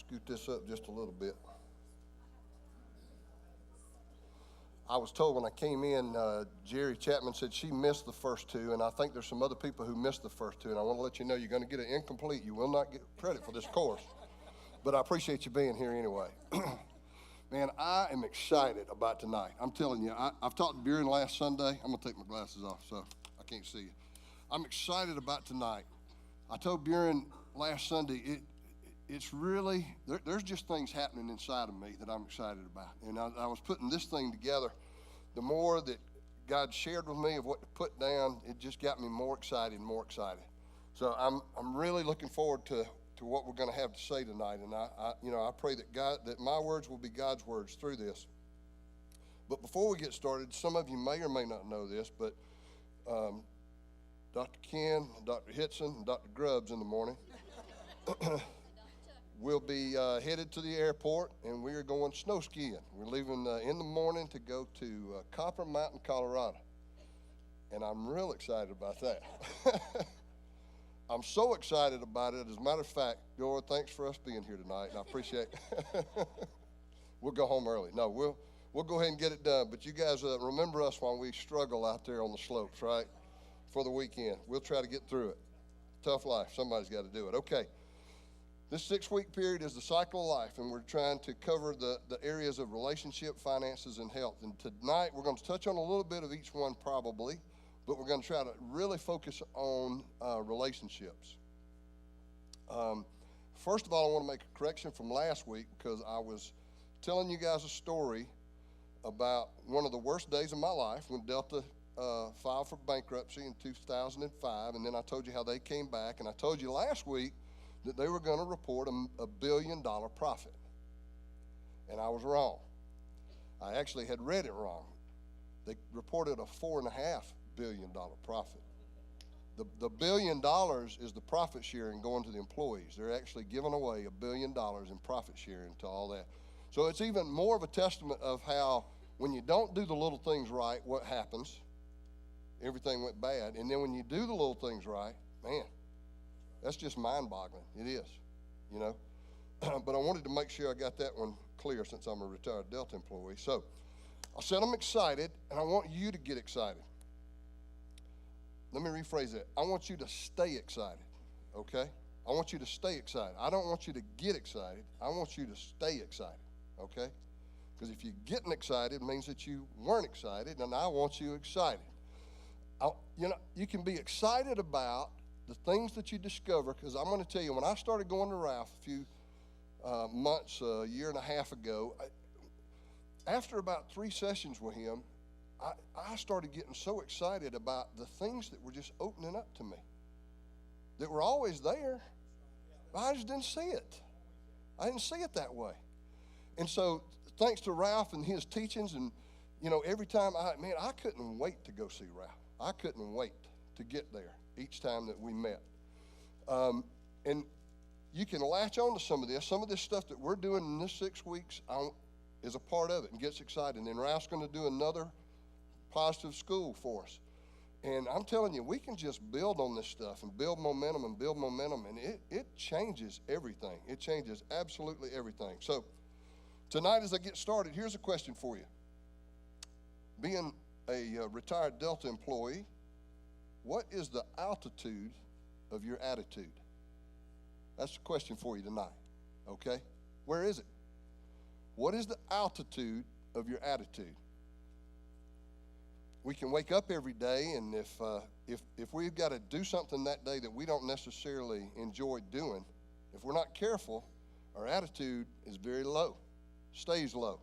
scoot this up just a little bit. I was told when I came in, Jerry Chapman said she missed the first two, and I think there's some other people who missed the first two, and I want to let you know you're going to get an incomplete. You will not get credit for this course, but I appreciate you being here anyway. Man, I am excited about tonight. I'm telling you, I've talked to Buren last Sunday. I'm going to take my glasses off so I can't see you. I'm excited about tonight. I told Buren last Sunday, it's really, there's just things happening inside of me that I'm excited about. And I was putting this thing together. The more that God shared with me of what to put down, it just got me more excited and more excited. So I'm really looking forward to what we're going to have to say tonight. And I pray that my words will be God's words through this. But before we get started, some of you may or may not know this, but Dr. Ken, Dr. Hitson, and Dr. Grubbs in the morning will be headed to the airport, and we are going snow skiing. We're leaving in the morning to go to Copper Mountain, Colorado, and I'm real excited about that. I'm so excited about it. As a matter of fact, Lord, thanks for us being here tonight, and I appreciate it. We'll go home early. No, we'll go ahead and get it done, but you guys remember us while we struggle out there on the slopes, right, for the weekend. We'll try to get through it. Tough life. Somebody's got to do it. Okay. This 6-week period is the cycle of life, and we're trying to cover the areas of relationship, finances, and health. And tonight we're going to touch on a little bit of each one probably, but we're going to try to really focus on relationships. First of all, I want to make a correction from last week because I was telling you guys a story about one of the worst days of my life when Delta filed for bankruptcy in 2005, and then I told you how they came back, and I told you last week that they were going to report a $1 billion profit. And I was wrong. I actually had read it wrong. They reported a $4.5 billion profit. The $1 billion is the profit sharing going to the employees. They're actually giving away $1 billion in profit sharing to all that. So it's even more of a testament of how when you don't do the little things right, what happens? Everything went bad. And then when you do the little things right, man, that's just mind-boggling. It is, you know. But I wanted to make sure I got that one clear since I'm a retired Delta employee. So I said I'm excited, and I want you to get excited. Let me rephrase that. I want you to stay excited, okay? I want you to stay excited. I don't want you to get excited. I want you to stay excited, okay? Because if you're getting excited, it means that you weren't excited, and I want you excited. You can be excited about the things that you discover, because I'm going to tell you, when I started going to Ralph a few months, a year and a half ago, after about 3 sessions with him, I started getting so excited about the things that were just opening up to me, that were always there. I just didn't see it. I didn't see it that way. And so thanks to Ralph and his teachings, and, every time I couldn't wait to go see Ralph. I couldn't wait to get there each time that we met. And you can latch on to some of this. Some of this stuff that we're doing in this 6 weeks is a part of it and gets excited. And then Ralph's going to do another positive school for us. And I'm telling you, we can just build on this stuff and build momentum, and it changes everything. It changes absolutely everything. So tonight as I get started, here's a question for you. Being a retired Delta employee, what is the altitude of your attitude? That's the question for you tonight, okay? Where is it? What is the altitude of your attitude? We can wake up every day, and if we've got to do something that day that we don't necessarily enjoy doing, if we're not careful, our attitude is very low, stays low.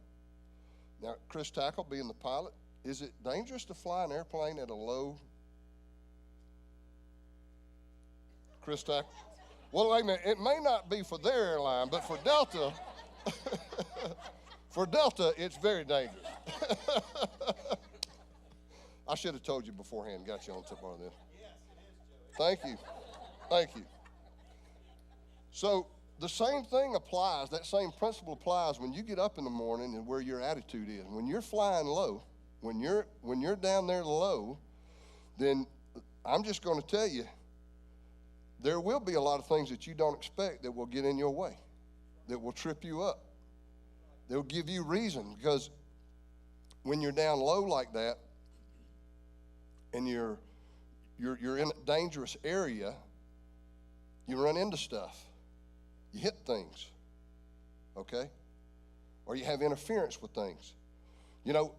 Now, Chris Tackle, being the pilot, is it dangerous to fly an airplane at a low? Chris Tackle? Well, wait a minute. It may not be for their airline, but for Delta, it's very dangerous. I should have told you beforehand, got you on tip on this. Thank you. So the same thing applies, that same principle applies when you get up in the morning and where your attitude is. When you're flying low, when you're down there low, then I'm just going to tell you, there will be a lot of things that you don't expect that will get in your way. that will trip you up. They'll give you reason, because when you're down low like that and you're in a dangerous area, you run into stuff. You hit things, okay? Or you have interference with things. You know,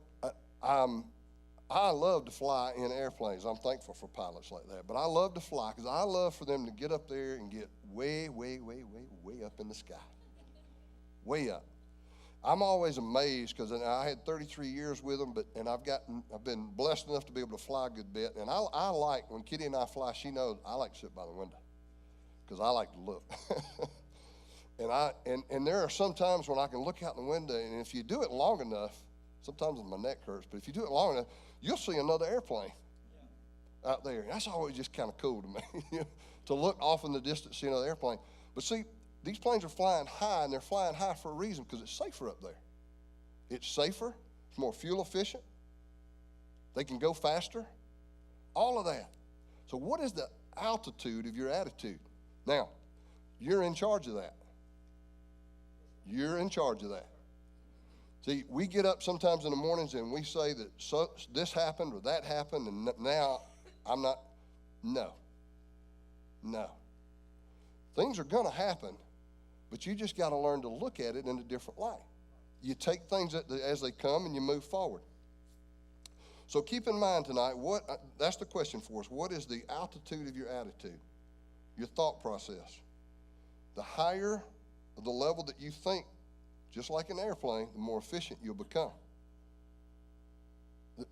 I love to fly in airplanes. I'm thankful for pilots like that. But I love to fly because I love for them to get up there and get way, way, way, way, way up in the sky. Way up. I'm always amazed because I had 33 years with them, and I've been blessed enough to be able to fly a good bit. And I like, when Kitty and I fly, she knows I like to sit by the window because I like to look. And there are some times when I can look out the window, and if you do it long enough, sometimes my neck hurts, but if you do it long enough, you'll see another airplane out there. That's always just kind of cool to me, to look off in the distance, see another airplane. But see, these planes are flying high, and they're flying high for a reason, because it's safer up there. It's safer, it's more fuel efficient, they can go faster, all of that. So what is the altitude of your attitude? Now, you're in charge of that. You're in charge of that. See, we get up sometimes in the mornings and we say that this happened or that happened, and now I'm not. No. Things are going to happen, but you just got to learn to look at it in a different light. You take things as they come and you move forward. So keep in mind tonight, that's the question for us. What is the altitude of your attitude, your thought process? The higher the level that you think, just like an airplane, the more efficient you'll become.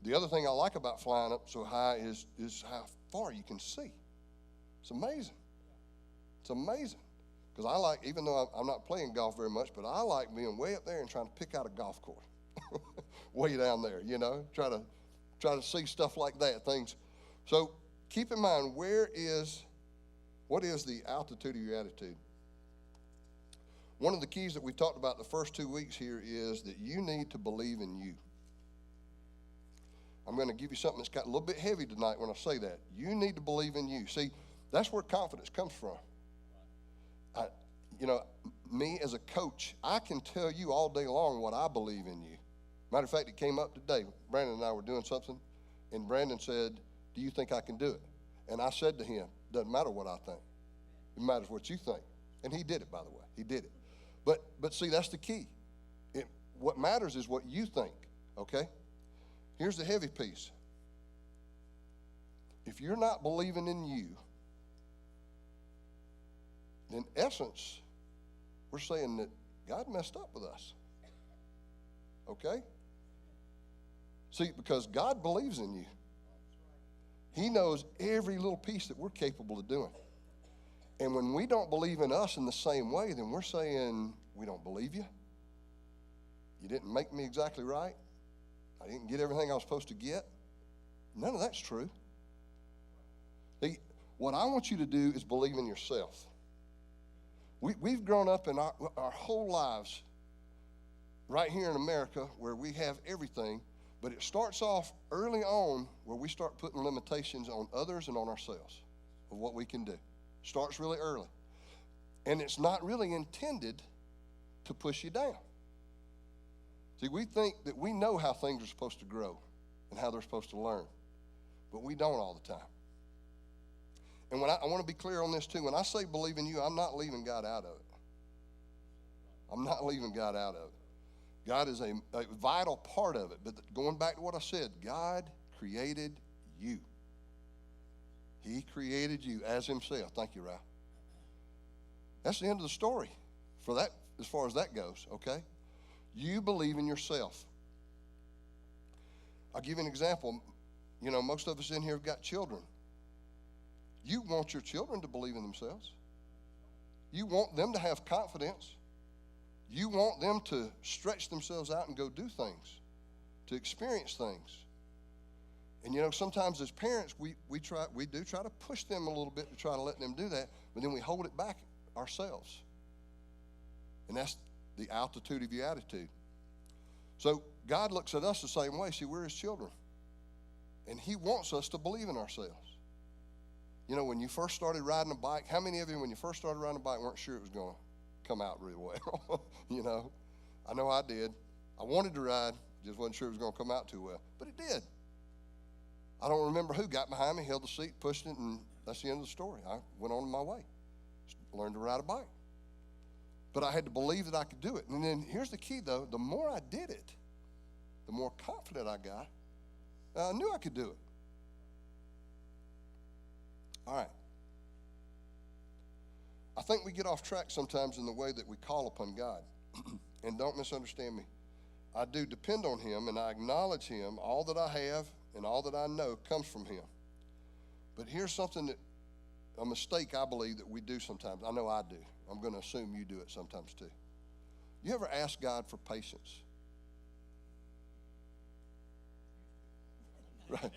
The other thing I like about flying up so high is how far you can see. It's amazing. It's amazing. Because I like, even though I'm not playing golf very much, but I like being way up there and trying to pick out a golf course. Way down there, try to see stuff like that, things. So keep in mind, what is the altitude of your attitude? One of the keys that we talked about the first 2 weeks here is that you need to believe in you. I'm going to give you something that's got a little bit heavy tonight when I say that. You need to believe in you. See, that's where confidence comes from. Me as a coach, I can tell you all day long what I believe in you. Matter of fact, it came up today. Brandon and I were doing something, and Brandon said, "Do you think I can do it?" And I said to him, "Doesn't matter what I think. It matters what you think." And he did it, by the way. He did it. But see, that's the key. What matters is what you think, okay? Here's the heavy piece. If you're not believing in you, in essence, we're saying that God messed up with us, okay? See, because God believes in you. He knows every little piece that we're capable of doing. And when we don't believe in us in the same way, then we're saying, we don't believe you. You didn't make me exactly right. I didn't get everything I was supposed to get. None of that's true. What I want you to do is believe in yourself. We've grown up in our whole lives right here in America where we have everything, but it starts off early on where we start putting limitations on others and on ourselves of what we can do. Starts really early. And it's not really intended to push you down. See, we think that we know how things are supposed to grow and how they're supposed to learn, but we don't all the time. And I want to be clear on this too. When I say believe in you, I'm not leaving God out of it. I'm not leaving God out of it. God is a vital part of it. But going back to what I said, God created you. He created you as himself. Thank you, Ralph. That's the end of the story for that, as far as that goes, okay? You believe in yourself. I'll give you an example. Most of us in here have got children. You want your children to believe in themselves. You want them to have confidence. You want them to stretch themselves out and go do things, to experience things. And sometimes as parents, we do try to push them a little bit to try to let them do that, but then we hold it back ourselves. And that's the altitude of your attitude. So God looks at us the same way. See, we're his children. And he wants us to believe in ourselves. When you first started riding a bike, how many of you, when you first started riding a bike, weren't sure it was going to come out really well. You know, I know I did. I wanted to ride, just wasn't sure it was going to come out too well, but it did. I don't remember who got behind me, held the seat, pushed it, and that's the end of the story. I went on my way, learned to ride a bike. But I had to believe that I could do it. And then here's the key, though. The more I did it, the more confident I got. I knew I could do it. All right. I think we get off track sometimes in the way that we call upon God. And don't misunderstand me. I do depend on him, and I acknowledge him. All that I have and all that I know comes from him. But here's something a mistake I believe that we do sometimes. I know I do. I'm going to assume you do it sometimes too. You ever ask God for patience? Right.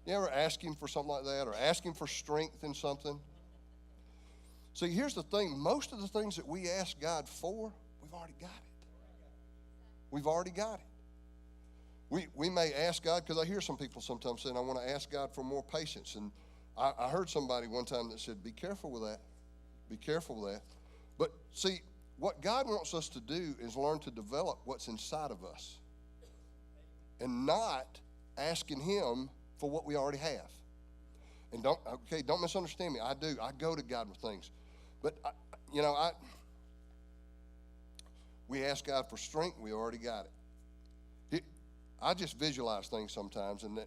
You ever ask him for something like that, or ask him for strength in something? See, here's the thing. Most of the things that we ask God for, we've already got it. We've already got it. We may ask God, because I hear some people sometimes saying, I want to ask God for more patience. And I heard somebody one time that said, be careful with that. Be careful with that. But see, what God wants us to do is learn to develop what's inside of us and not asking him for what we already have. And don't misunderstand me. I do. I go to God with things. But, we ask God for strength. We already got it. I just visualize things sometimes. And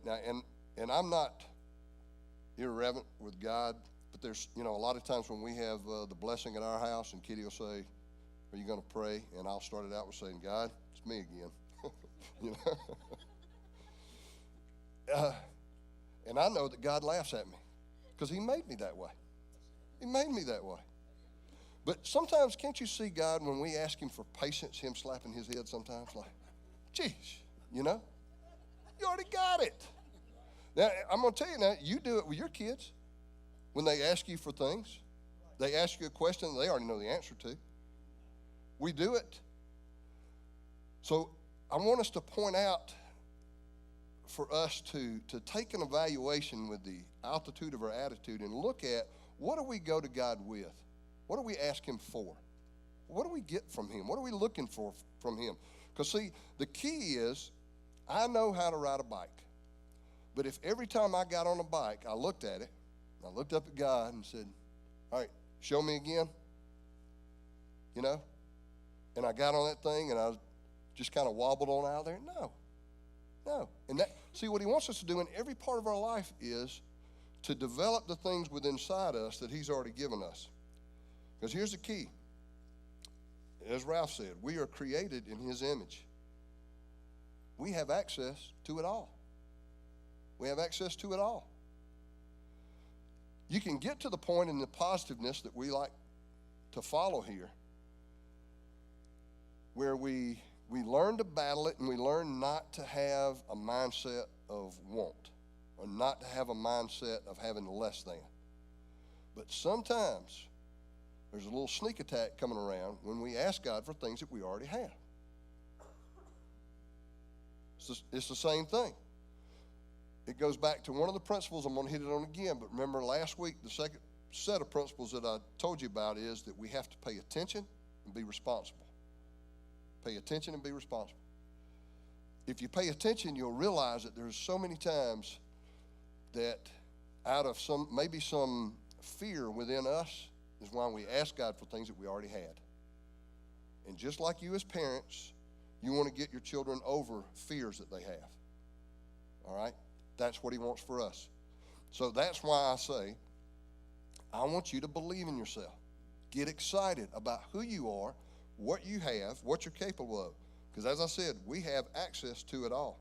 I'm not irreverent with God. But there's, a lot of times when we have the blessing at our house, and Kitty will say, are you going to pray? And I'll start it out with saying, God, it's me again. And I know that God laughs at me because he made me that way. He made me that way. But sometimes, can't you see God when we ask him for patience, him slapping his head sometimes? Like, geez, you already got it. Now, I'm going to tell you now, you do it with your kids. When they ask you for things, they ask you a question that they already know the answer to. We do it. So I want us to point out for us to take an evaluation with the altitude of our attitude and look at what do we go to God with? What do we ask him for? What do we get from him? What are we looking for from him? Because, see, the key is I know how to ride a bike. But if every time I got on a bike, I looked at it, I looked up at God and said, all right, show me again. And I got on that thing and I just kind of wobbled on out there. No. And see, what he wants us to do in every part of our life is to develop the things within inside us that he's already given us. Because here's the key. As Ralph said, we are created in his image. We have access to it all. We have access to it all. You can get to the point in the positiveness that we like to follow here, where we learn to battle it and we learn not to have a mindset of want or not to have a mindset of having less than. But sometimes there's a little sneak attack coming around when we ask God for things that we already have. It's the same thing. It goes back to one of the principles. I'm going to hit it on again, but remember last week, the second set of principles that I told you about is that we have to pay attention and be responsible. Pay attention and be responsible. If you pay attention, you'll realize that there's so many times that out of maybe some fear within us is why we ask God for things that we already had. And just like you as parents, you want to get your children over fears that they have. All right? That's what he wants for us. So that's why I say, I want you to believe in yourself. Get excited about who you are, what you have, what you're capable of. Because as I said, we have access to it all.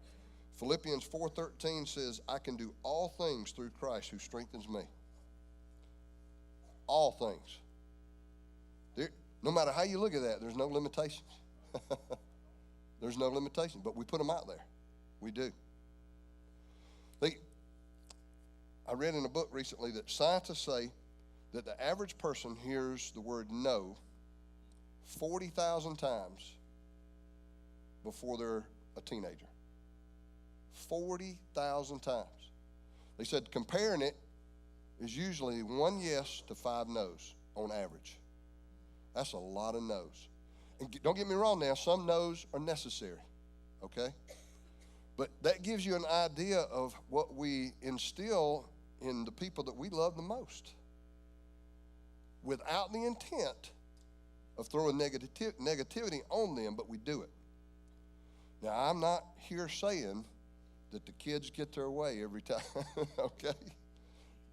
Philippians 4:13 says, I can do all things through Christ who strengthens me. All things. No matter how you look at that, there's no limitations. There's no limitations, but we put them out there. We do. I read in a book recently that scientists say that the average person hears the word no 40,000 times before they're a teenager. 40,000 times. They said comparing it is usually 1 yes to 5 no's on average. That's a lot of no's. And don't get me wrong now, some no's are necessary, okay? But that gives you an idea of what we instill in the people that we love the most, without the intent of throwing negativity on them, but we do it. Now, I'm not here saying that the kids get their way every time, okay?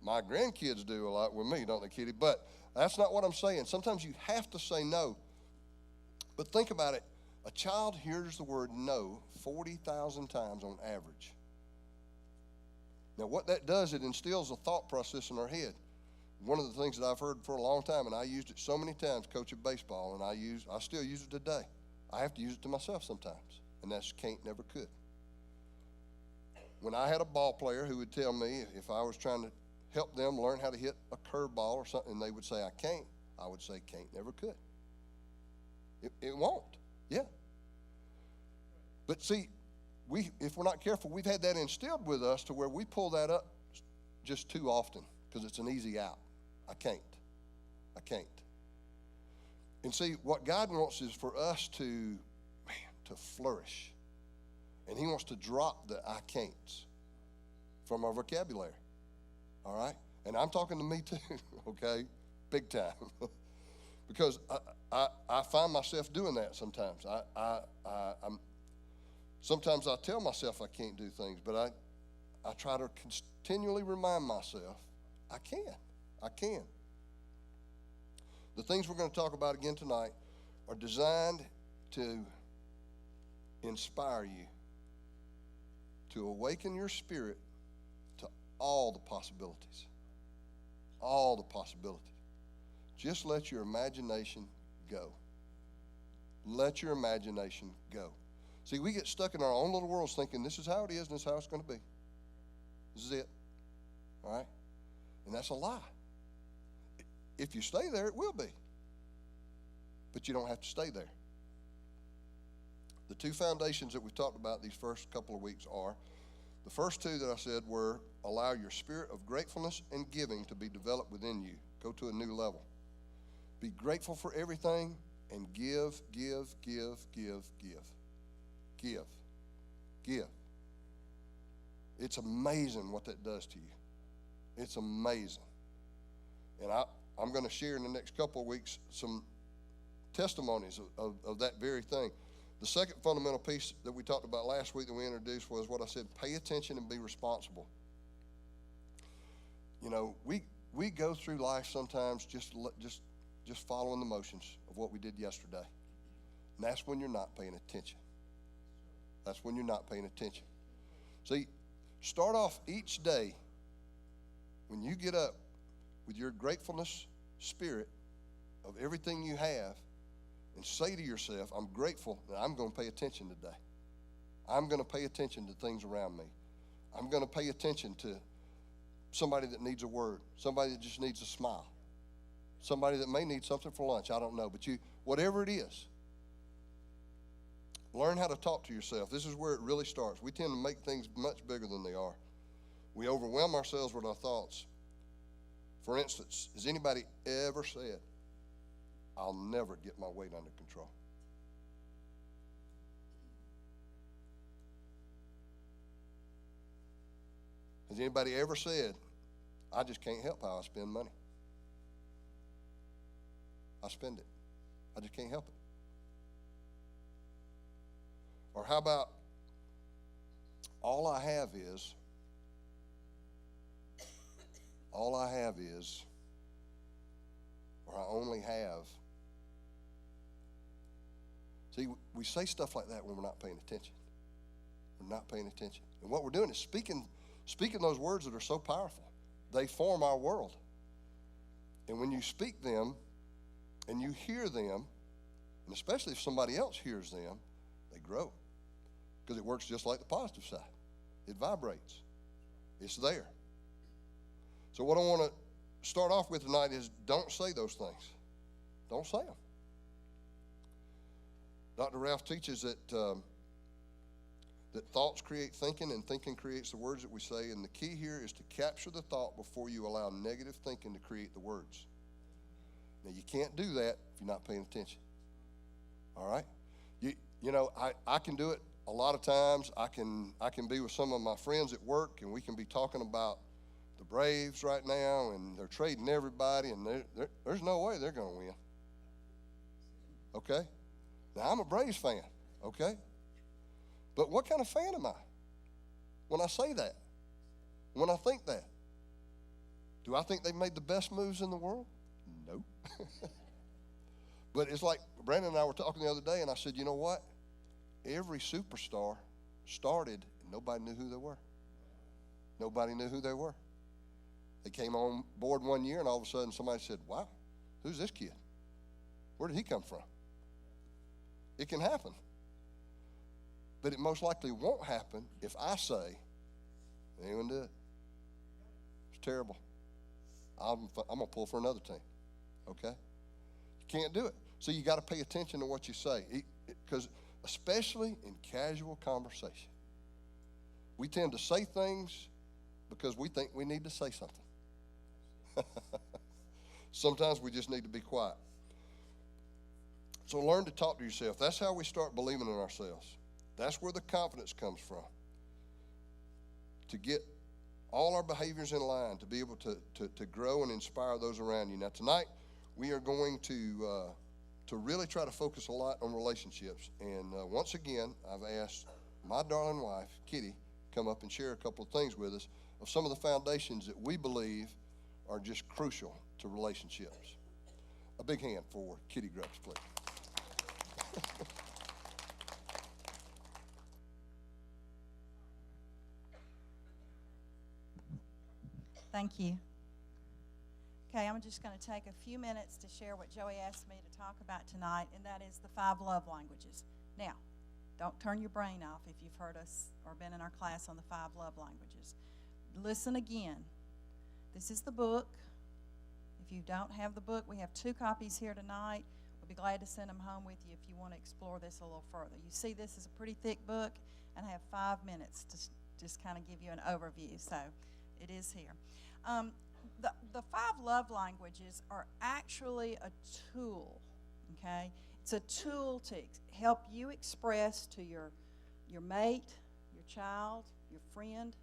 My grandkids do a lot with me, don't they, Kitty? But that's not what I'm saying. Sometimes you have to say no. But think about it. A child hears the word no 40,000 times on average. Now, what that does, it instills a thought process in their head. One of the things that I've heard for a long time, and I used it so many times coaching baseball, and I still use it today. I have to use it to myself sometimes, and that's can't, never, could. When I had a ball player who would tell me if I was trying to help them learn how to hit a curveball or something, and they would say, I can't, I would say, can't, never, could. It won't, yeah. But see, if we're not careful, we've had that instilled with us to where we pull that up just too often because it's an easy out. I can't. And see, what God wants is for us to flourish. And he wants to drop the I can'ts from our vocabulary, all right? And I'm talking to me too, okay, big time. Because I find myself doing that sometimes. Sometimes I tell myself I can't do things, but I try to continually remind myself I can. The things we're going to talk about again tonight are designed to inspire you, to awaken your spirit to all the possibilities. All the possibilities. Just let your imagination go. Let your imagination go. See, we get stuck in our own little worlds thinking this is how it is and this is how it's going to be. This is it. All right? And that's a lie. If you stay there, it will be. But you don't have to stay there. The two foundations that we talked about these first couple of weeks are, the first two that I said were, allow your spirit of gratefulness and giving to be developed within you. Go to a new level. Be grateful for everything and give. It's amazing what that does to you. It's amazing. And I'm going to share in the next couple of weeks some testimonies of that very thing. The second fundamental piece that we talked about last week that we introduced was what I said, pay attention and be responsible. You know, we go through life sometimes just following the motions of what we did yesterday. And that's when you're not paying attention. That's when you're not paying attention. See, start off each day when you get up with your gratefulness spirit of everything you have and say to yourself, I'm grateful that I'm going to pay attention today. I'm going to pay attention to things around me. I'm going to pay attention to somebody that needs a word, somebody that just needs a smile, somebody that may need something for lunch. I don't know, but whatever it is, learn how to talk to yourself. This is where it really starts. We tend to make things much bigger than they are. We overwhelm ourselves with our thoughts. For instance, has anybody ever said, I'll never get my weight under control? Has anybody ever said, I just can't help how I spend money? I spend it. I just can't help it. Or how about, all I have is, or I only have. See, we say stuff like that when we're not paying attention. We're not paying attention. And what we're doing is speaking those words that are so powerful. They form our world. And when you speak them and you hear them, and especially if somebody else hears them, they grow. Because it works just like the positive side. It vibrates. It's there. So what I want to start off with tonight is don't say those things. Don't say them. Dr. Ralph teaches that thoughts create thinking and thinking creates the words that we say. And the key here is to capture the thought before you allow negative thinking to create the words. Now, you can't do that if you're not paying attention. All right? You know, I can do it a lot of times. I can be with some of my friends at work, and we can be talking about the Braves right now, and they're trading everybody, and there's no way they're going to win. Okay? Now, I'm a Braves fan, okay? But what kind of fan am I when I say that? When I think that? Do I think they've made the best moves in the world? No. But it's like Brandon and I were talking the other day, and I said, you know what? Every superstar started, and nobody knew who they were. Nobody knew who they were. They came on board one year, and all of a sudden somebody said, wow, who's this kid? Where did he come from? It can happen. But it most likely won't happen if I say, anyone do it. It's terrible. I'm going to pull for another team. Okay? You can't do it. So you got to pay attention to what you say. Because especially in casual conversation, we tend to say things because we think we need to say something. Sometimes we just need to be quiet. So learn to talk to yourself. That's how we start believing in ourselves. That's where the confidence comes from. To get all our behaviors in line, to be able to grow and inspire those around you. Now tonight, we are going to really try to focus a lot on relationships. And once again, I've asked my darling wife, Kitty, come up and share a couple of things with us of some of the foundations that we believe are just crucial to relationships. A big hand for Kitty Grubbs, please. Thank you. Okay, I'm just going to take a few minutes to share what Joey asked me to talk about tonight, and that is the 5 love languages. Now, don't turn your brain off if you've heard us or been in our class on the 5 love languages. Listen again. This is the book. If you don't have the book, we have 2 copies here tonight. We'll be glad to send them home with you if you want to explore this a little further. You see this is a pretty thick book, and I have 5 minutes to just kind of give you an overview, so it is here. The 5 love languages are actually a tool, okay? It's a tool to help you express to your mate, your child, your friend,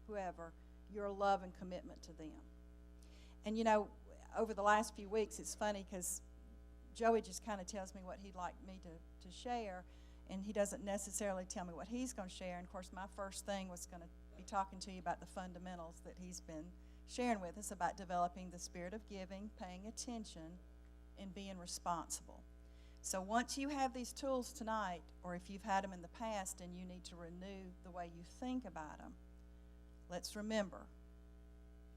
whoever, your love and commitment to them. And, you know, over the last few weeks, it's funny because Joey just kind of tells me what he'd like me to share, and he doesn't necessarily tell me what he's going to share. And, of course, my first thing was going to be talking to you about the fundamentals that he's been sharing with us about developing the spirit of giving, paying attention, and being responsible. So once you have these tools tonight, or if you've had them in the past and you need to renew the way you think about them, let's remember,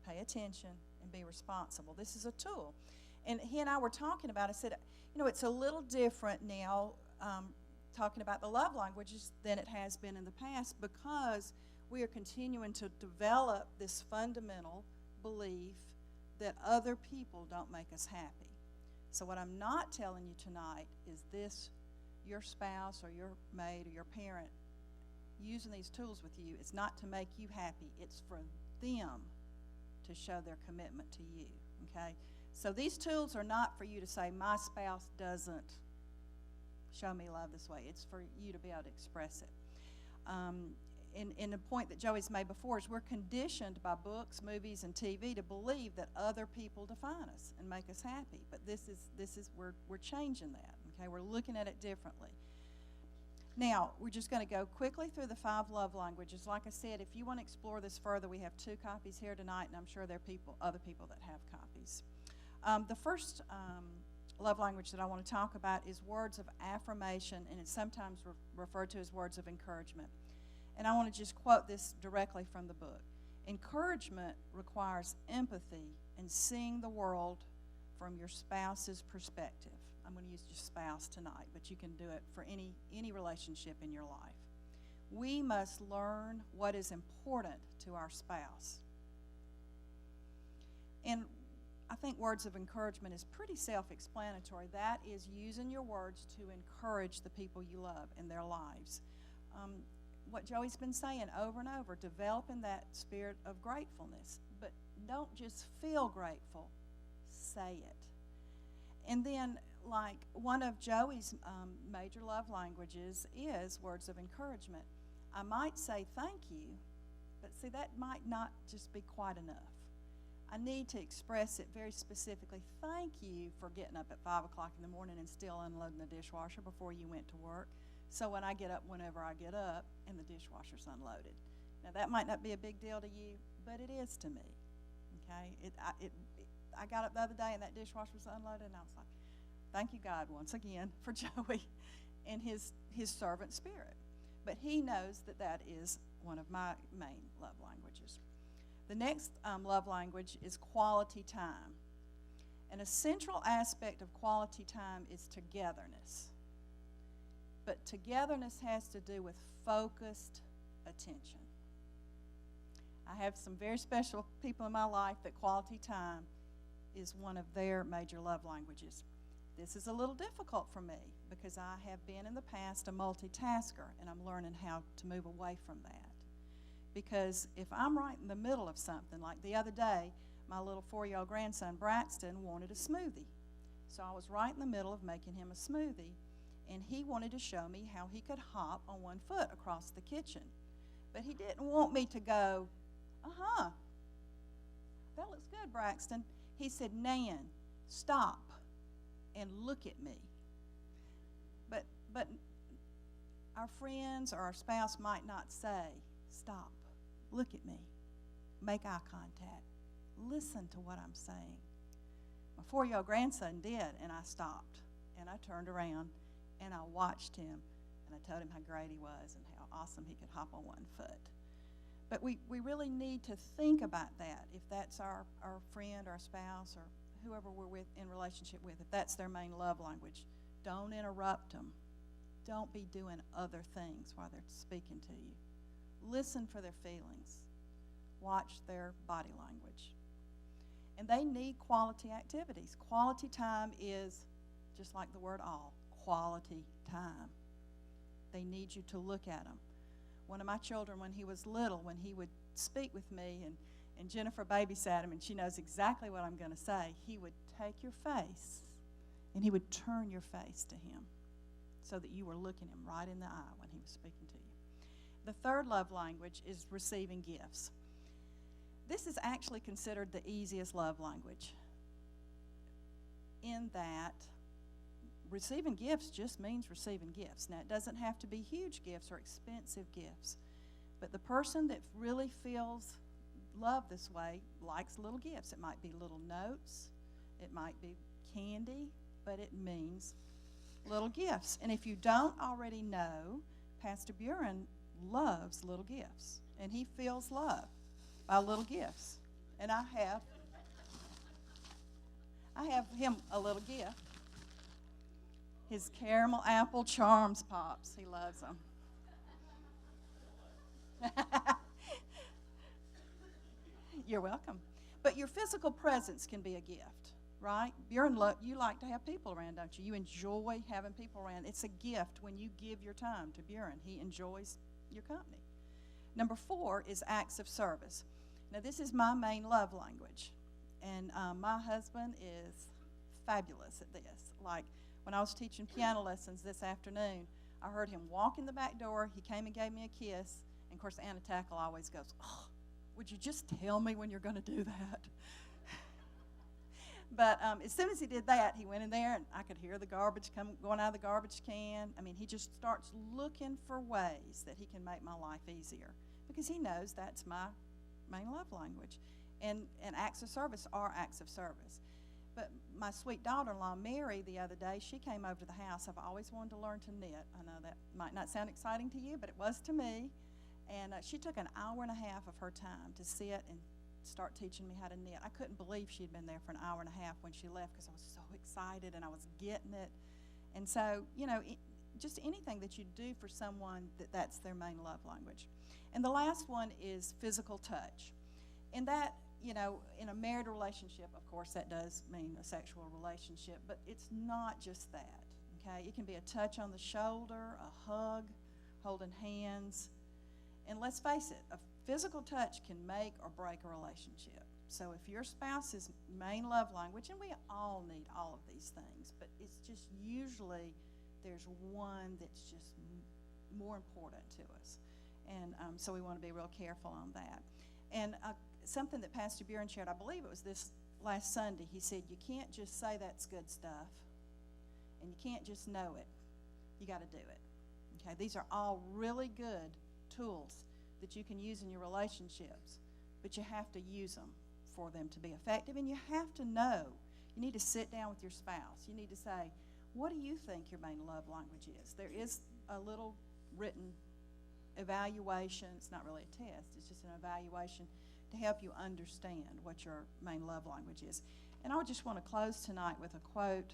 pay attention and be responsible. This is a tool. And he and I were talking about, I said, you know, it's a little different now talking about the love languages than it has been in the past because we are continuing to develop this fundamental belief that other people don't make us happy. So what I'm not telling you tonight is this, your spouse or your mate or your parent using these tools with you, it's not to make you happy. It's for them to show their commitment to you, okay? So these tools are not for you to say, my spouse doesn't show me love this way. It's for you to be able to express it. And the point that Joey's made before is we're conditioned by books, movies, and TV to believe that other people define us and make us happy. But this is we're changing that. Okay, we're looking at it differently. Now we're just going to go quickly through the 5 love languages. Like I said, if you want to explore this further, we have 2 copies here tonight, and I'm sure there are other people that have copies. The first love language that I want to talk about is words of affirmation, and it's sometimes referred to as words of encouragement. And I want to just quote this directly from the book. Encouragement requires empathy and seeing the world from your spouse's perspective. I'm going to use your spouse tonight, but you can do it for any relationship in your life. We must learn what is important to our spouse. And I think words of encouragement is pretty self-explanatory. That is using your words to encourage the people you love in their lives. What Joey's been saying over and over, developing that spirit of gratefulness. But don't just feel grateful, say it. And then, like, one of Joey's major love languages is words of encouragement. I might say thank you, but see, that might not just be quite enough. I need to express it very specifically. Thank you for getting up at 5 o'clock in the morning and still unloading the dishwasher before you went to work. So when I get up, whenever I get up, and the dishwasher's unloaded. Now, that might not be a big deal to you, but it is to me, okay? I got up the other day, and that dishwasher was unloaded, and I was like, thank you, God, once again, for Joey and his servant spirit. But he knows that that is one of my main love languages. The next love language is quality time. And a central aspect of quality time is togetherness. But togetherness has to do with focused attention. I have some very special people in my life that quality time is one of their major love languages. This is a little difficult for me because I have been in the past a multitasker, and I'm learning how to move away from that. Because if I'm right in the middle of something, like the other day, my little 4-year-old grandson, Braxton, wanted a smoothie. So I was right in the middle of making him a smoothie, and he wanted to show me how he could hop on one foot across the kitchen. But he didn't want me to go, that looks good, Braxton. He said, Nan, stop and look at me. But our friends or our spouse might not say, stop, look at me, make eye contact, listen to what I'm saying. My 4-year-old grandson did, and I stopped, and I turned around, and I watched him, and I told him how great he was and how awesome he could hop on one foot. But we really need to think about that. If that's our friend or our spouse or whoever we're with in relationship with, if that's their main love language, don't interrupt them. Don't be doing other things while they're speaking to you. Listen for their feelings. Watch their body language. And they need quality activities. Quality time is just like the word all, quality time. They need you to look at them. One of my children, when he was little, when he would speak with me, and Jennifer babysat him, and she knows exactly what I'm going to say, he would take your face, and he would turn your face to him so that you were looking him right in the eye when he was speaking to you. The third love language is receiving gifts. This is actually considered the easiest love language, in that receiving gifts just means receiving gifts. Now, it doesn't have to be huge gifts or expensive gifts, but the person that really feels love this way likes little gifts. It might be little notes, it might be candy, but it means little gifts. And if you don't already know, Pastor Buren loves little gifts, and he feels love by little gifts. And I have him a little gift. His caramel apple Charms Pops. He loves them. You're welcome. But your physical presence can be a gift, right? You like to have people around, don't you? You enjoy having people around. It's a gift when you give your time to Buren. He enjoys your company. Number 4 is acts of service. Now, this is my main love language. And my husband is fabulous at this. Like, when I was teaching piano lessons this afternoon, I heard him walk in the back door. He came and gave me a kiss. And, of course, Anna Tackle always goes, oh, would you just tell me when you're going to do that? But as soon as he did that, he went in there, and I could hear the garbage going out of the garbage can. I mean, he just starts looking for ways that he can make my life easier because he knows that's my main love language. And acts of service are acts of service. But my sweet daughter-in-law, Mary, the other day, she came over to the house. I've always wanted to learn to knit. I know that might not sound exciting to you, but it was to me. And she took an hour and a half of her time to sit and start teaching me how to knit. I couldn't believe she'd been there for an hour and a half when she left because I was so excited and I was getting it. And so, just anything that you do for someone that's their main love language. And the last one is physical touch. And that, in a married relationship, of course, that does mean a sexual relationship, but it's not just that, okay? It can be a touch on the shoulder, a hug, holding hands. And let's face it, a physical touch can make or break a relationship. So if your spouse's main love language, and we all need all of these things, but it's just usually there's one that's just more important to us. And so we want to be real careful on that. And something that Pastor Buren shared, I believe it was this last Sunday, he said, you can't just say that's good stuff, and you can't just know it. You got to do it. Okay, these are all really good tools that you can use in your relationships, but you have to use them for them to be effective, and you have to know. You need to sit down with your spouse. You need to say, what do you think your main love language is? There is a little written evaluation. It's not really a test. It's just an evaluation to help you understand what your main love language is. And I just want to close tonight with a quote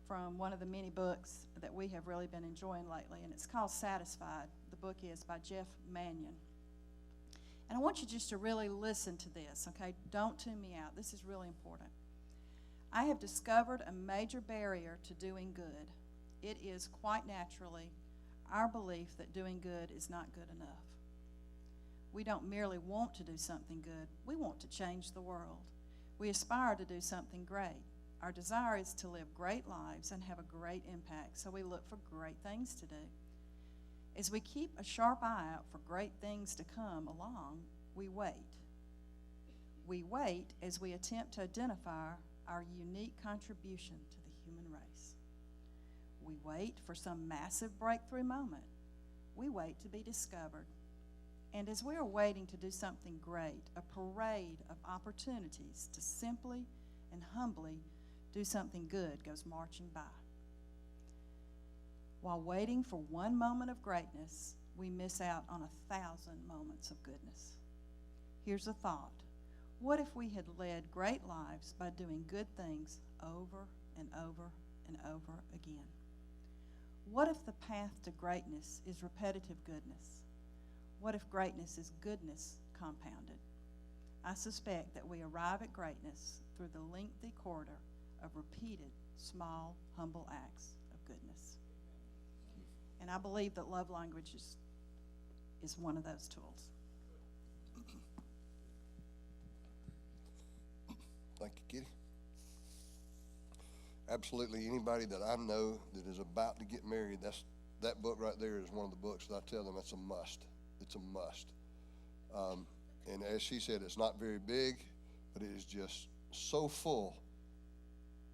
from one of the many books that we have really been enjoying lately, and it's called Satisfied. The book is by Jeff Mannion. And I want you just to really listen to this, okay? Don't tune me out. This is really important. I have discovered a major barrier to doing good. It is quite naturally our belief that doing good is not good enough. We don't merely want to do something good. We want to change the world. We aspire to do something great. Our desire is to live great lives and have a great impact, so we look for great things to do. As we keep a sharp eye out for great things to come along, we wait. We wait as we attempt to identify our unique contribution to the human race. We wait for some massive breakthrough moment. We wait to be discovered. And as we are waiting to do something great, a parade of opportunities to simply and humbly do something good goes marching by. While waiting for one moment of greatness, we miss out on 1,000 moments of goodness. Here's a thought. What if we had led great lives by doing good things over and over and over again? What if the path to greatness is repetitive goodness? What if greatness is goodness compounded? I suspect that we arrive at greatness through the lengthy corridor of repeated, small, humble acts of goodness. And I believe that love language is one of those tools. Thank you, Kitty. Absolutely anybody that I know that is about to get married, that book right there is one of the books that I tell them that's a must. It's a must. And as she said, it's not very big, but it is just so full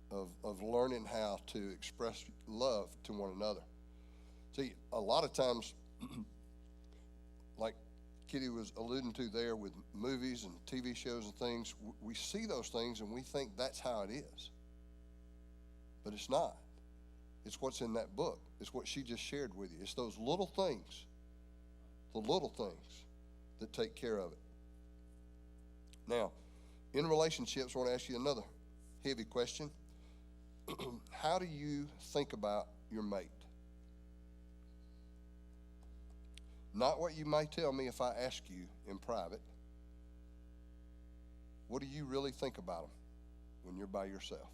of learning how to express love to one another. See, a lot of times, like Kitty was alluding to there with movies and TV shows and things, we see those things and we think that's how it is. But it's not. It's what's in that book. It's what she just shared with you. It's those little things, the little things that take care of it. Now, in relationships, I want to ask you another heavy question. How do you think about your mate? Not what you may tell me if I ask you in private. What do you really think about them when you're by yourself?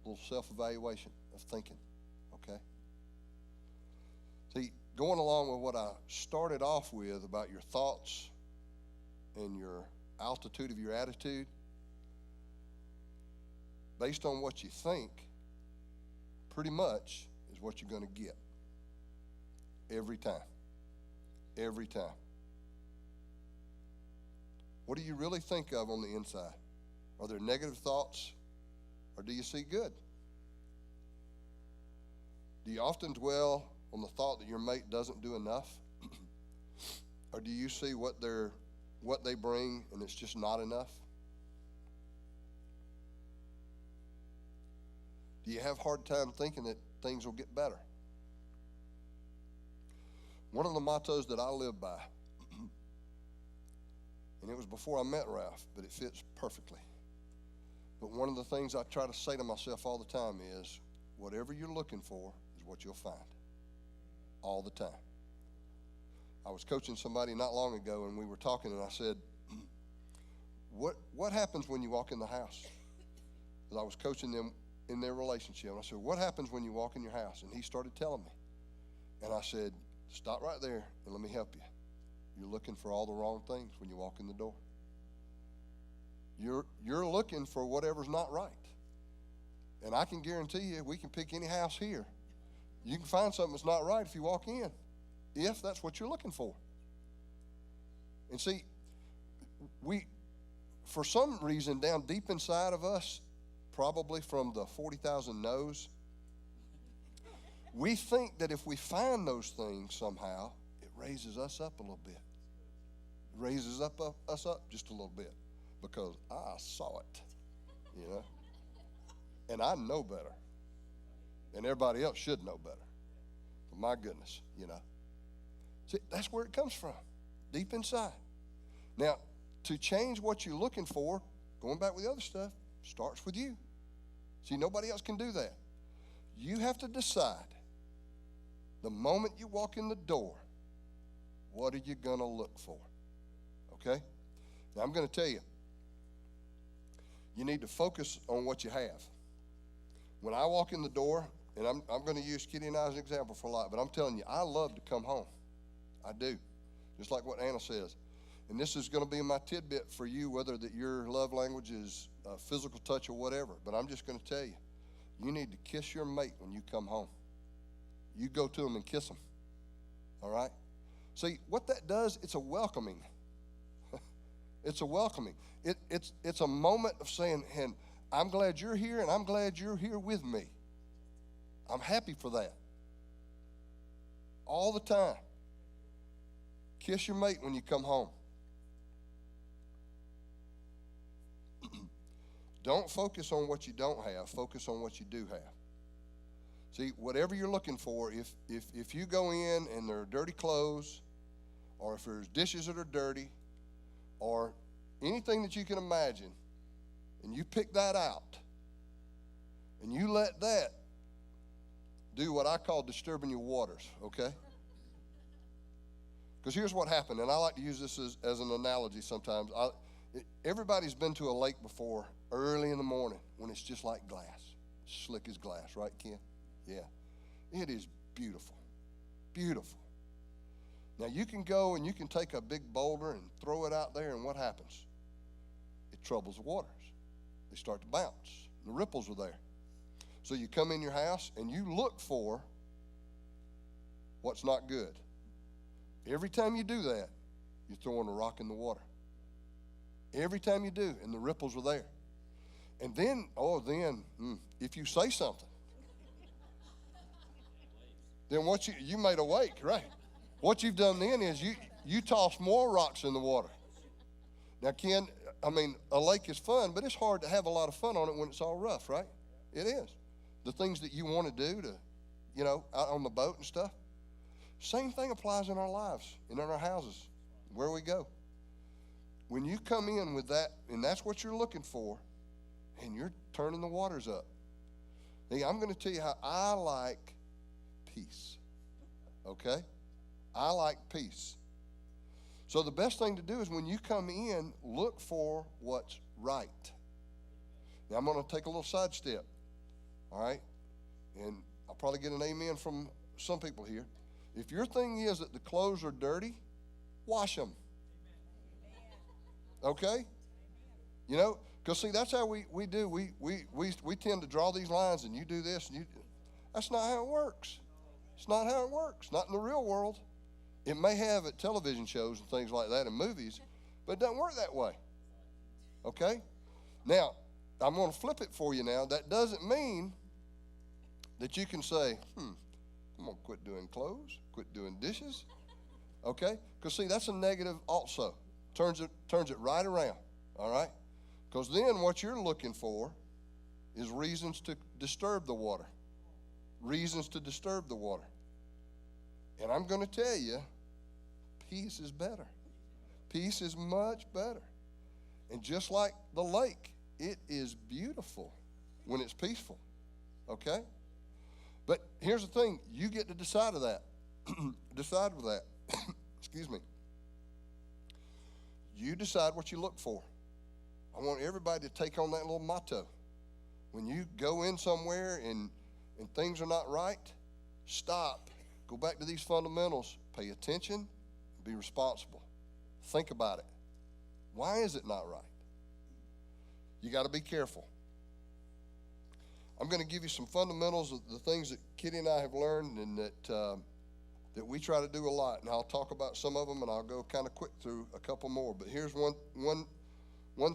A little self-evaluation of thinking, okay? See, going along with what I started off with about your thoughts and your altitude of your attitude, based on what you think, pretty much is what you're going to get every time. Every time. What do you really think of on the inside? Are there negative thoughts, or do you see good? Do you often dwell on the thought that your mate doesn't do enough? Or do you see what they bring and it's just not enough? Do you have a hard time thinking that things will get better? One of the mottos that I live by, and it was before I met Ralph, but it fits perfectly. But one of the things I try to say to myself all the time is, whatever you're looking for is what you'll find. All the time. I was coaching somebody not long ago, and we were talking, and I said, what happens when you walk in the house? Because I was coaching them in their relationship. And I said, what happens when you walk in your house? And he started telling me. And I said, Stop right there and let me help you. You're looking for all the wrong things when you walk in the door. You're looking for whatever's not right. And I can guarantee you, we can pick any house here. You can find something that's not right if you walk in, if that's what you're looking for. And see, for some reason, down deep inside of us, probably from the 40,000 no's, we think that if we find those things somehow, it raises us up a little bit. It raises us up just a little bit because I saw it, you know. And I know better. And everybody else should know better. But my goodness, you know. See, that's where it comes from, deep inside. Now, to change what you're looking for, going back with the other stuff, starts with you. See, nobody else can do that. You have to decide the moment you walk in the door, what are you going to look for? Okay? Now, I'm going to tell you, you need to focus on what you have. When I walk in the door, and I'm going to use Kitty and I as an example for a lot, but I'm telling you, I love to come home. I do. Just like what Anna says. And this is going to be my tidbit for you, whether that your love language is physical touch or whatever. But I'm just going to tell you, you need to kiss your mate when you come home. You go to them and kiss them. All right? See, what that does, it's a welcoming. It's a welcoming. It's a moment of saying, and I'm glad you're here, and I'm glad you're here with me. I'm happy for that. All the time. Kiss your mate when you come home. Don't focus on what you don't have. Focus on what you do have. See, whatever you're looking for, if you go in and there are dirty clothes, or if there's dishes that are dirty, or anything that you can imagine, and you pick that out, and you let that do what I call disturbing your waters, okay? Because here's what happened, and I like to use this as an analogy sometimes. Everybody's been to a lake before early in the morning when it's just like glass, slick as glass, right, Ken? Yeah. It is beautiful, beautiful. Now, you can go and you can take a big boulder and throw it out there, and what happens? It troubles the waters. They start to bounce. The ripples are there. So you come in your house and you look for what's not good. Every time you do that, you're throwing a rock in the water. Every time you do, and the ripples are there. And then, if you say something, then you made a wake, right? What you've done then is you toss more rocks in the water. Now, Ken, a lake is fun, but it's hard to have a lot of fun on it when it's all rough, right? It is. The things that you want to do out on the boat and stuff. Same thing applies in our lives and in our houses, where we go. When you come in with that, and that's what you're looking for, and you're turning the waters up. Hey, I'm going to tell you how I like peace, okay? I like peace. So the best thing to do is when you come in, look for what's right. Now, I'm going to take a little sidestep, all right? And I'll probably get an amen from some people here. If your thing is that the clothes are dirty, wash them. Okay? You know, because see, that's how we do. We tend to draw these lines, and you do this, and that's not how it works. It's not how it works. Not in the real world. It may have at television shows and things like that and movies, but it doesn't work that way. Okay? Now, I'm going to flip it for you now. That doesn't mean that you can say, I'm going to quit doing clothes, quit doing dishes. Okay? Because see, that's a negative also. Turns it right around. All right? Because then what you're looking for is reasons to disturb the water. Reasons to disturb the water. And I'm going to tell you, peace is better. Peace is much better. And just like the lake, it is beautiful when it's peaceful. Okay? But here's the thing. You get to decide with that. Decide with that. Excuse me. You decide what you look for. I want everybody to take on that little motto. When you go in somewhere and things are not right, stop Go back to these fundamentals. Pay attention, be responsible. Think about it. Why is it not right? You got to be careful. I'm going to give you some fundamentals of the things that Kitty and I have learned and that we try to do a lot. And I'll talk about some of them, and I'll go kind of quick through a couple more. But here's one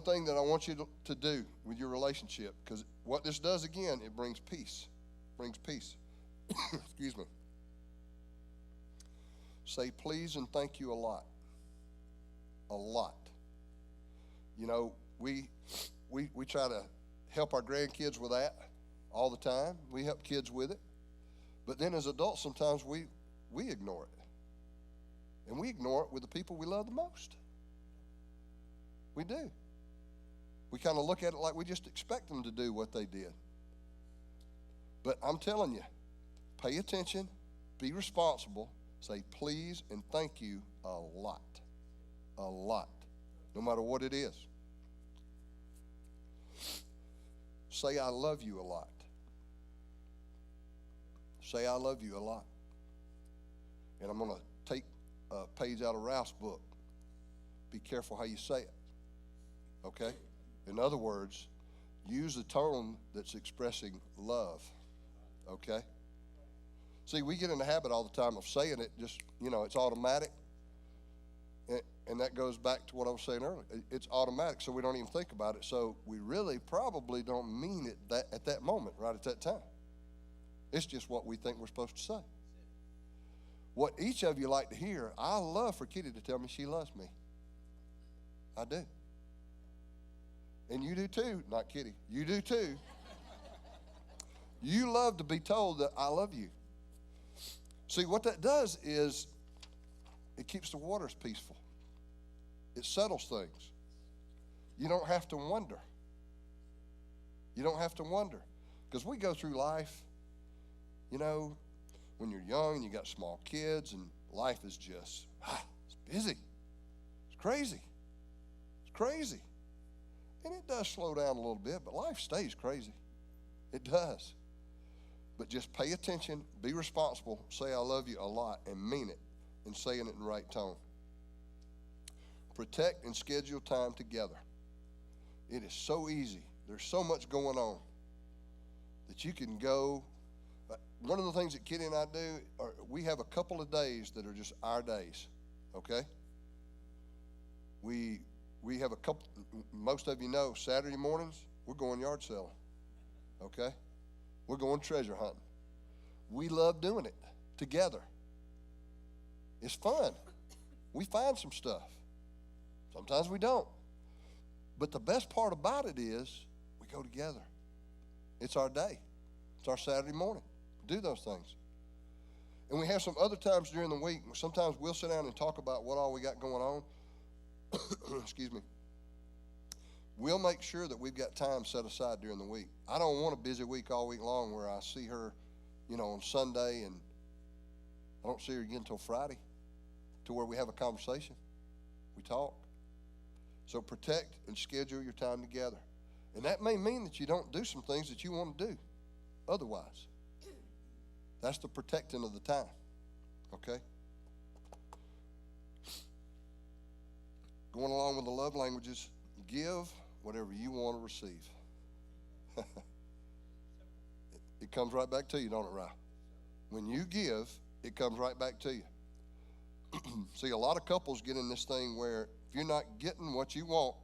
thing that I want you to do with your relationship, because what this does, again, it brings peace. Brings peace. Excuse me. Say please and thank you a lot. A lot. You know, we try to help our grandkids with that all the time. We help kids with it. But then as adults, sometimes we ignore it. And we ignore it with the people we love the most. We do. We kind of look at it like we just expect them to do what they did. But I'm telling you, pay attention, be responsible, say please and thank you a lot. A lot. No matter what it is. Say I love you a lot. Say I love you a lot. And I'm going to take a page out of Ralph's book. Be careful how you say it. Okay? In other words, use a tone that's expressing love. Okay? See, we get in the habit all the time of saying it, just, it's automatic. And that goes back to what I was saying earlier. It's automatic, so we don't even think about it. So we really probably don't mean it at that moment, right at that time. It's just what we think we're supposed to say. What each of you like to hear, I love for Kitty to tell me she loves me. I do. And you do too. Not Kitty. You do too. You love to be told that I love you. See, what that does is it keeps the waters peaceful. It settles things. You don't have to wonder. You don't have to wonder. Because we go through life, when you're young and you got small kids and life is just, it's busy. It's crazy. It's crazy. And it does slow down a little bit, but life stays crazy. It does. But just pay attention, be responsible, say I love you a lot, and mean it, and saying it in the right tone. Protect and schedule time together. It is so easy. There's so much going on that you can go. One of the things that Kitty and I do, we have a couple of days that are just our days, okay? We have a couple, most of you know, Saturday mornings, we're going yard selling, okay? We're going treasure hunting. We love doing it together. It's fun. We find some stuff. Sometimes we don't. But the best part about it is we go together. It's our day. It's our Saturday morning. We do those things. And we have some other times during the week. Sometimes we'll sit down and talk about what all we got going on. Excuse me. We'll make sure that we've got time set aside during the week. I don't want a busy week all week long where I see her, on Sunday and I don't see her again until Friday, to where we have a conversation. We talk. So protect and schedule your time together. And that may mean that you don't do some things that you want to do otherwise. That's the protecting of the time. Okay? Going along with the love languages, give whatever you want to receive. It comes right back to you, don't it, Ralph? When you give, it comes right back to you. See, a lot of couples get in this thing where if you're not getting what you want,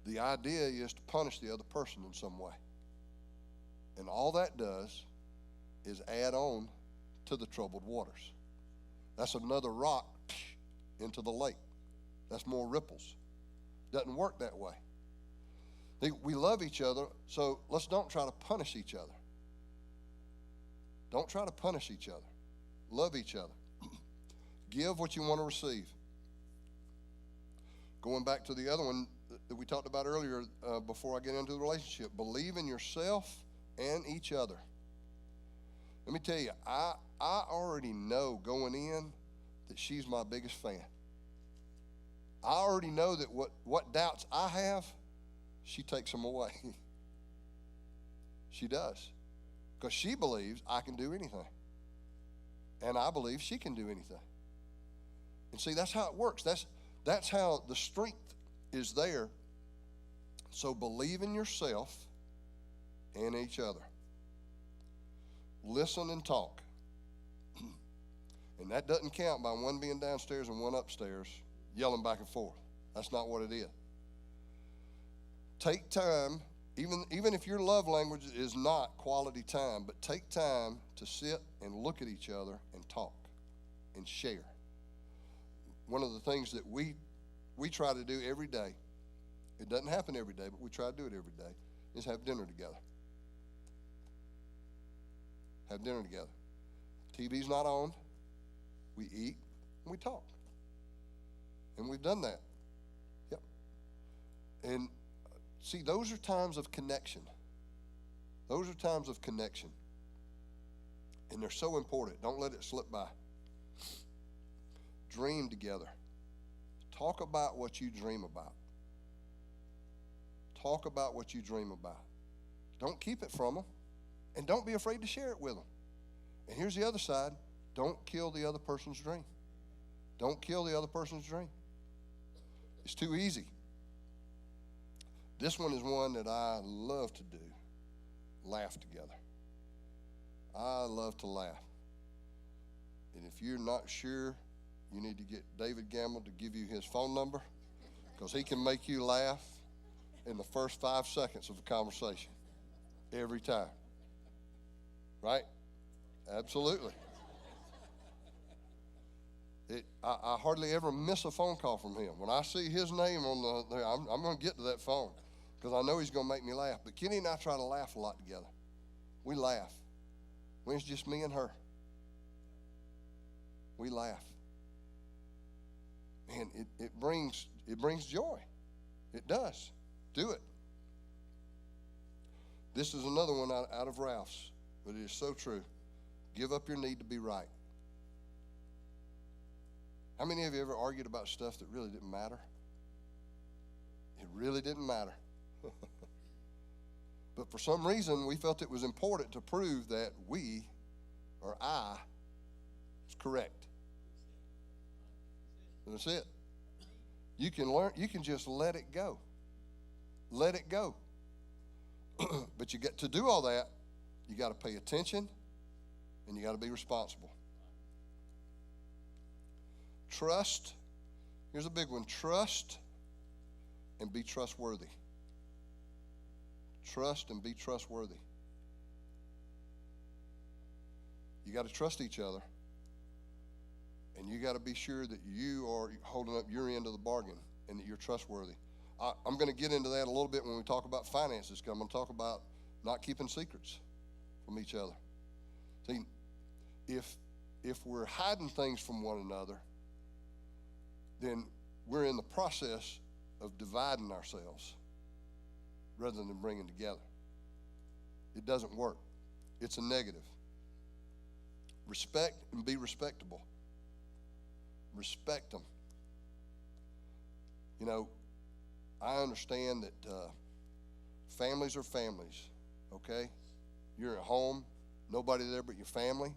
the idea is to punish the other person in some way. And all that does is add on to the troubled waters. That's another rock into the lake. That's more ripples. Doesn't work that way. We love each other, so let's don't try to punish each other. Don't try to punish each other. Love each other. Give what you want to receive. Going back to the other one that we talked about earlier before I get into the relationship, believe in yourself and each other. Let me tell you, I already know going in that she's my biggest fan. I already know that what doubts I have, she takes them away. She does. Because she believes I can do anything. and I believe she can do anything. And see, that's how it works. That's how the strength is there. So believe in yourself and each other. Listen and talk. And that doesn't count by one being downstairs and one upstairs yelling back and forth. That's not what it is. Take time, even if your love language is not quality time, but take time to sit and look at each other and talk and share. One of the things that we try to do every day, it doesn't happen every day, but we try to do it every day, is have dinner together. Have dinner together. TV's not on. We eat and we talk. And we've done that. Yep. And see, those are times of connection. Those are times of connection. And they're so important. Don't let it slip by. Dream together. Talk about what you dream about. Talk about what you dream about. Don't keep it from them. And don't be afraid to share it with them. And here's the other side. Don't kill the other person's dream. Don't kill the other person's dream. It's too easy. This one is one that I love to do. Laugh together. I love to laugh. And if you're not sure, you need to get David Gamble to give you his phone number, because he can make you laugh in the first 5 seconds of a conversation. Every time. Right? Absolutely. I hardly ever miss a phone call from him. When I see his name on there, I'm going to get to that phone because I know he's going to make me laugh. But Kenny and I try to laugh a lot together. We laugh. When it's just me and her, we laugh. And it brings joy. It does. Do it. This is another one out of Ralph's, but it is so true. Give up your need to be right. How many of you ever argued about stuff that really didn't matter? It really didn't matter. But for some reason, we felt it was important to prove that we, or I, was correct. And that's it. You can just let it go. Let it go. But you get to do all that, you got to pay attention and you got to be responsible. Trust. Here's a big one. Trust and be trustworthy. Trust and be trustworthy. You got to trust each other. And you got to be sure that you are holding up your end of the bargain and that you're trustworthy. I'm going to get into that a little bit when we talk about finances. I'm going to talk about not keeping secrets from each other. See, if we're hiding things from one another, then we're in the process of dividing ourselves rather than bringing together. It doesn't work. It's a negative. Respect and be respectable. Respect them. You know, I understand that families are families, okay? You're at home, nobody there but your family.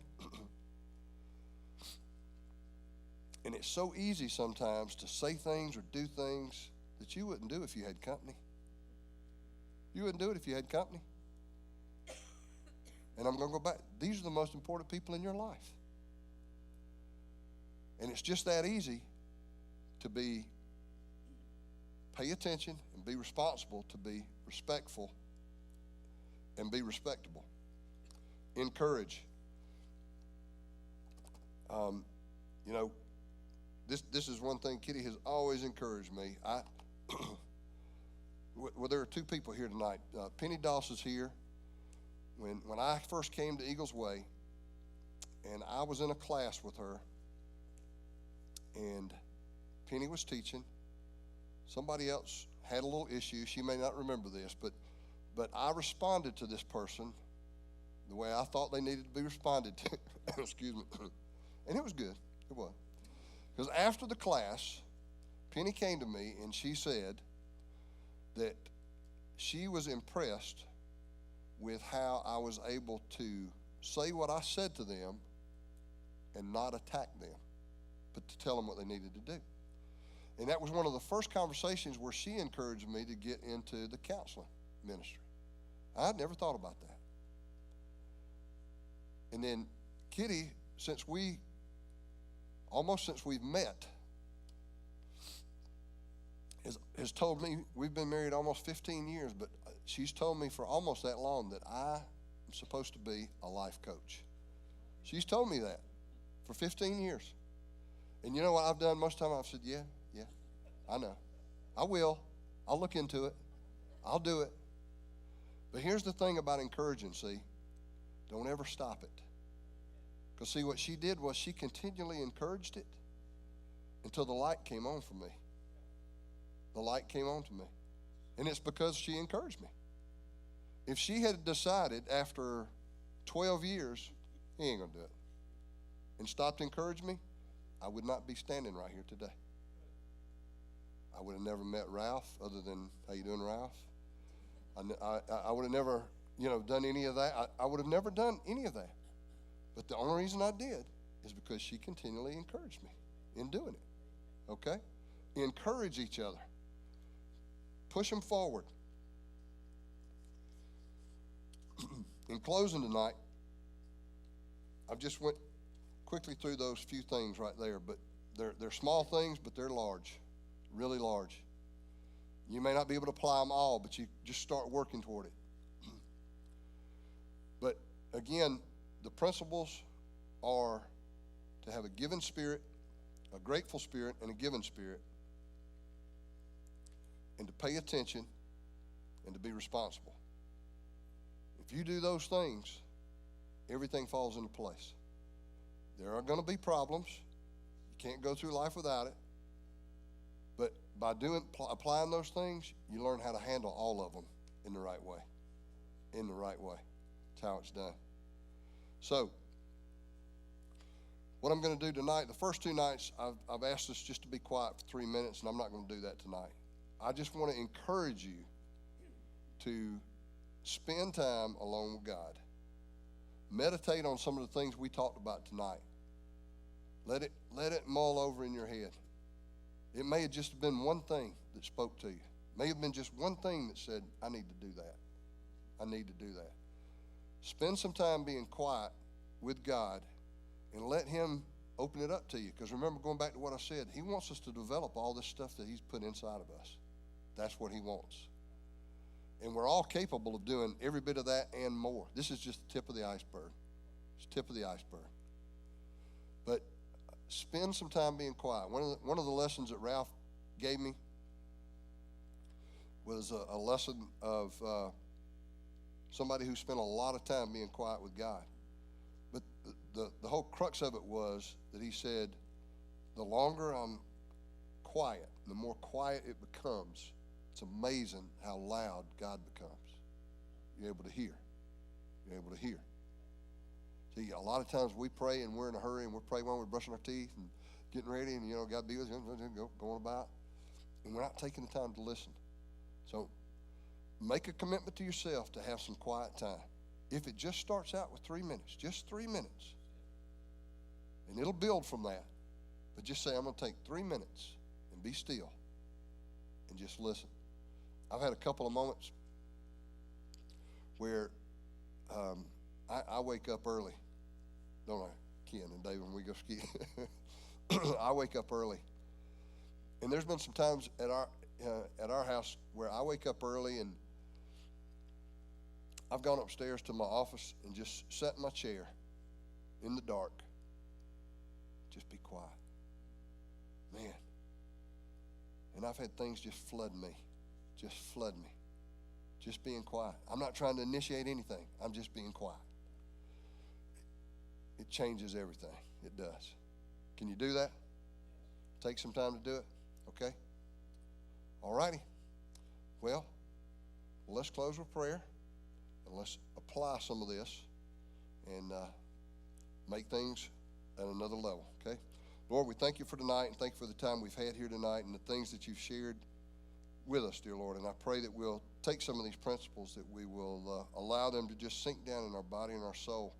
And it's so easy sometimes to say things or do things that you wouldn't do if you had company. You wouldn't do it if you had company. And I'm going to go back. These are the most important people in your life. And it's just that easy to pay attention and be responsible, to be respectful and be respectable. Encourage. You know, this is one thing Kitty has always encouraged me. Well, there are two people here tonight. Penny Doss is here. When I first came to Eagles Way, and I was in a class with her, and Penny was teaching. Somebody else had a little issue. She may not remember this, but I responded to this person the way I thought they needed to be responded to. Excuse me. And it was good. It was. Because after the class, Penny came to me and she said that she was impressed with how I was able to say what I said to them and not attack them, but to tell them what they needed to do. And that was one of the first conversations where she encouraged me to get into the counseling ministry. I'd never thought about that. And then Kitty, since we've met, has told me, we've been married almost 15 years, but she's told me for almost that long that I am supposed to be a life coach. She's told me that for 15 years. And you know what I've done most of the time? I've said, yeah, I know. I will. I'll look into it. I'll do it. But here's the thing about encouraging, see, don't ever stop it. Because see, what she did was she continually encouraged it until the light came on for me. The light came on to me. And it's because she encouraged me. If she had decided after 12 years, he ain't going to do it, and stopped encouraging me, I would not be standing right here today. I would have never met Ralph other than, how you doing, Ralph? I would have never, done any of that. I would have never done any of that. But the only reason I did is because she continually encouraged me in doing it. Okay? Encourage each other. Push them forward. In closing tonight, I've just went quickly through those few things right there, but they're small things, but they're large, really large. You may not be able to apply them all, but you just start working toward it. But again, the principles are to have a given spirit, a grateful spirit, and a given spirit, and to pay attention and to be responsible. If you do those things, everything falls into place. There are going to be problems. You can't go through life without it. But by applying those things, you learn how to handle all of them in the right way. In the right way. That's how it's done. So, what I'm going to do tonight, the first two nights, I've asked us just to be quiet for 3 minutes, and I'm not going to do that tonight. I just want to encourage you to spend time alone with God. Meditate on some of the things we talked about tonight. Let it mull over in your head. It may have just been one thing that spoke to you. It may have been just one thing that said, I need to do that. I need to do that. Spend some time being quiet with God and let him open it up to you. Because remember, going back to what I said, he wants us to develop all this stuff that he's put inside of us. That's what he wants. And we're all capable of doing every bit of that and more. This is just the tip of the iceberg. It's the tip of the iceberg. But spend some time being quiet. One of the lessons that Ralph gave me was a lesson of somebody who spent a lot of time being quiet with God. But the whole crux of it was that he said, the longer I'm quiet, the more quiet it becomes, it's amazing how loud God becomes. You're able to hear. You're able to hear. See, a lot of times we pray and we're in a hurry and we're praying while we're brushing our teeth and getting ready and, God be with you, going about. And we're not taking the time to listen. So make a commitment to yourself to have some quiet time. If it just starts out with 3 minutes, just 3 minutes. And it'll build from that. But just say, I'm going to take 3 minutes and be still and just listen. I've had a couple of moments where I wake up early, don't I, Ken and David, when we go ski? I wake up early. And there's been some times at our house where I wake up early and I've gone upstairs to my office and just sat in my chair in the dark. Just be quiet. Man. And I've had things just flood me. Just being quiet. I'm not trying to initiate anything. I'm just being quiet. It changes everything. It does. Can you do that? Take some time to do it? Okay? All righty. Well, let's close with prayer. And let's apply some of this and make things at another level, okay? Lord, we thank you for tonight and thank you for the time we've had here tonight and the things that you've shared with us, dear Lord. And I pray that we'll take some of these principles, that we will allow them to just sink down in our body and our soul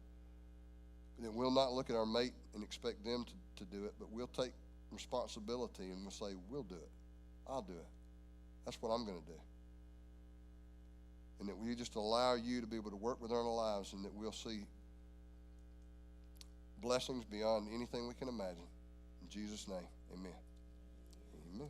That we'll not look at our mate and expect them to do it, but we'll take responsibility and we'll say, we'll do it. I'll do it. That's what I'm going to do. And that we just allow you to be able to work within our lives, and that we'll see blessings beyond anything we can imagine. In Jesus' name, amen. Amen.